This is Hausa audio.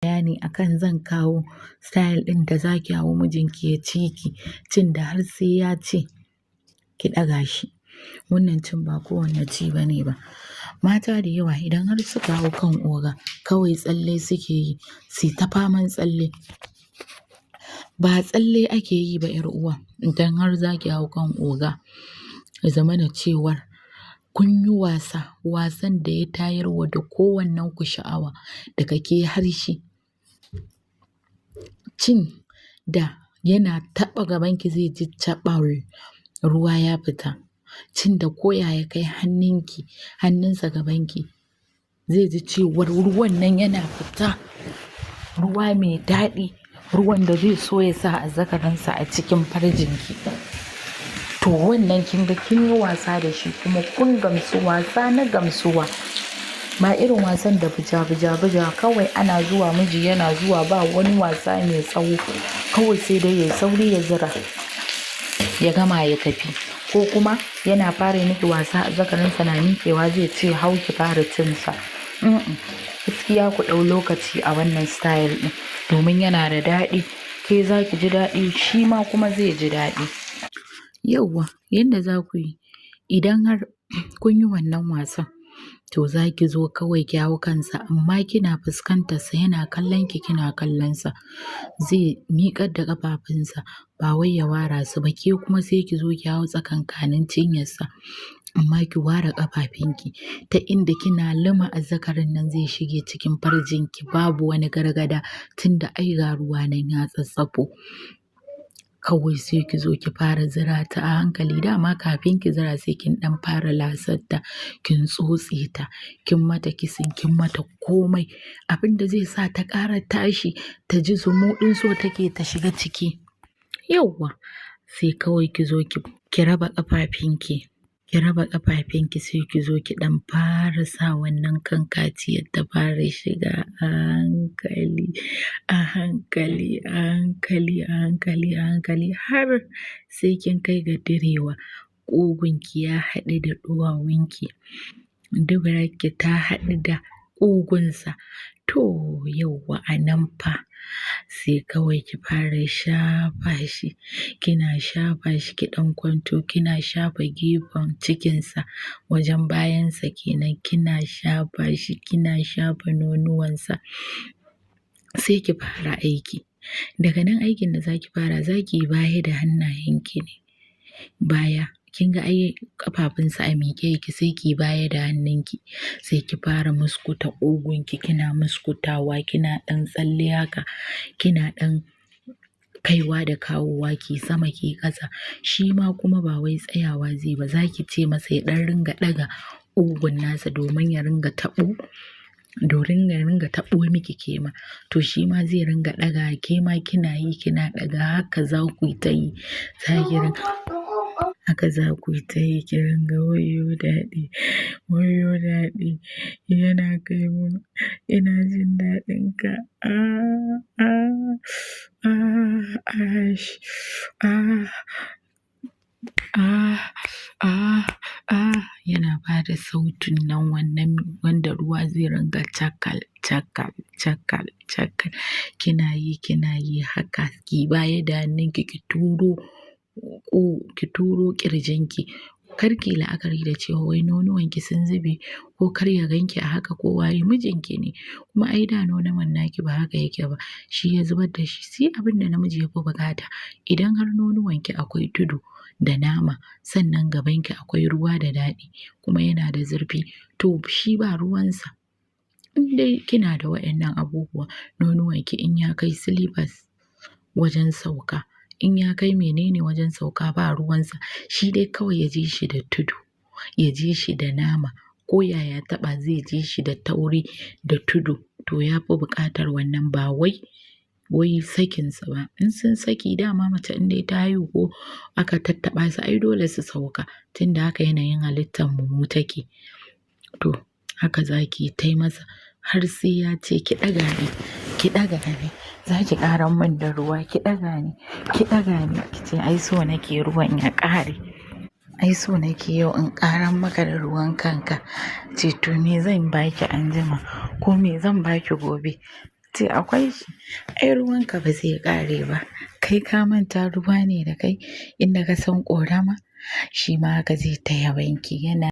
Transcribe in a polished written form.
bayani akan zan kawo style ɗin da za ki hau mijinki ya ci ki, cin da har sai ya ce ki ɗaga shi. Wannan cin ba kowane ci ba ne ba. Mata da yawa idan har suka hau kan oga kawai tsalle suke yi, su ta faman tsalle. Ba tsalle ake yi ba 'yar uwa, idan har za ki hau kan oga, ya zamana cewar kun yi wasa, wasan da ya tayar wa da kowannen ku sha'awa daga ke har shi. Cin da yana taɓa gabanki zai ji caɓal ruwa ya fita. Cin da ko ya kai hannunsa gabanki zai ji cewar ruwan nan yana fita. Ruwa mai daɗi, ruwan da zai so ya sa azzakarinsa a cikin farjinki. To wannan kin ga kin yi wasa da shi kuma kun gamsu, wasa na gamsuwa. Ba irin wasan da buja kawai ana zuwa miji yana zuwa ba wani wasa mai tsawo. Kawai sai dai yayi sauri ya zira ya gama ya tafi. Ko kuma yana fara miki wasa azzakarinsa na miƙewa zai ce hau ki fara cinsa. Gaskiya ku ɗau lokaci a wannan style ɗin domin yana da daɗi. Ke za ki ji daɗi shi ma kuma zai ji daɗi. Yauwa yanda za ku yi idan har kun yi wannan wasan to za ki zo kawai ki hau kansa amma kina fuskantarsa yana kallon ki kina kallonsa. Zai miƙar da ƙafafunsa ba wai ya wara su ba, ke kuma sai ki zo ki hau tsakankanin cinyarsa amma ki ware ƙafafunki ta inda kina luma azzakarin nan zai shige cikin farjinki babu wani gargada tunda ai ga ruwa nan ya tsatsafo. Kawai sai ki zo ki fara zira ta a hankali, dama kafin ki zira sai kin ɗan fara lasarta, kin tsotse ta, kin mata kissing, kin mata komai abin da zai sa ta ƙara tashi ta ji zumuɗin so take ta shiga ciki. Yauwa sai kawai ki zo ki raba ƙafafunki. Ki raba ƙafafunki sai ki zo ki ɗan fara sa wannan kankaciyar ta fara shiga a hankali, a hankali, a hankali, a hankali, a hankali har sai kin kai ga direwa. Ƙugunki ya haɗu da ɗuwawunki, duburarki ta haɗu da ƙugunsa. To yauwa a nan fa sai kawai ki fara shafa shi. Kina shafa shi ki ɗan kwanto kina shafa gefen cikinsa wajen bayansa kenan kina shafa shi kina shafa nonuwansa sai ki fara aiki. Daga nan aikin da za ki fara za ki yi baya da hannayenki ne. Baya kin ga ai ƙafafunsa a miƙe yake sai ki yi baya da hannunki sai ki fara muskuta ƙugunki kina muskutawa kina ɗan tsalle haka kina ɗan kaiwa da kawowa ki sama ki ƙasa. Shi ma kuma ba wai tsayawa zai ba, za ki ce masa ya ɗan ringa ɗaga ƙugun nasa domin ya ringa taɓo miki kema. To shi ma zai ringa ɗaga kema kina yi kina ɗaga haka za ku yi ta yi. Haka za ku yi ta yi ki ringa wayyo daɗi, wayyo daɗi yana kai mun ina jin daɗin ka. Yana bada sautin nan wannan wanda ruwa zai ringa cakal, cakal, cakal, cakal. Kina yi haka ki baya da hannunki ki turo ƙirjinki. Kar ki la'akari da cewa wai nonuwanki sun zube ko kar ya ganki a haka ko waye mijinki ne. Kuma ai da nonuwan naki ba haka yake ba shi ya zubar da shi. Sai abin da namiji ya fi buƙata idan har nonuwanki akwai tudu da nama sannan gabanki akwai ruwa da daɗi kuma yana da zurfi to shi ba ruwansa. In dai kina da waɗannan abubuwa nonuwanki in ya kai silifas wajen sauka in ya kai menene wajen sauka ba ruwansa shi dai kawai ya ji shi da tudu ya ji shi da nama ko yaya taɓa zai ji shi da tauri da tudu to ya fi buƙatar wannan ba wai sakinsa ba. In sun saki dama mace in dai ta haihu ko aka tattaɓa su ai dole su sauka tunda haka yanayin halittar mu take. To haka za ki yi ta masa har sai ya ce ki ɗaga ni, ki ɗaga ni. Za ki ƙaran min da ruwa ki ɗaga ni, ki ɗaga ni. Ki ce ai so nake ruwan ya ƙare. Ai so nake yau in ƙaran maka da ruwan kanka. Ce to me zan baki anjima ko me zan baki gobe? ce akwai shi. Ai ruwanka ba zai ƙare ba. Kai ka manta ruwa ne da kai inda ka san ƙorama shi ma haka zai ta yabanki yana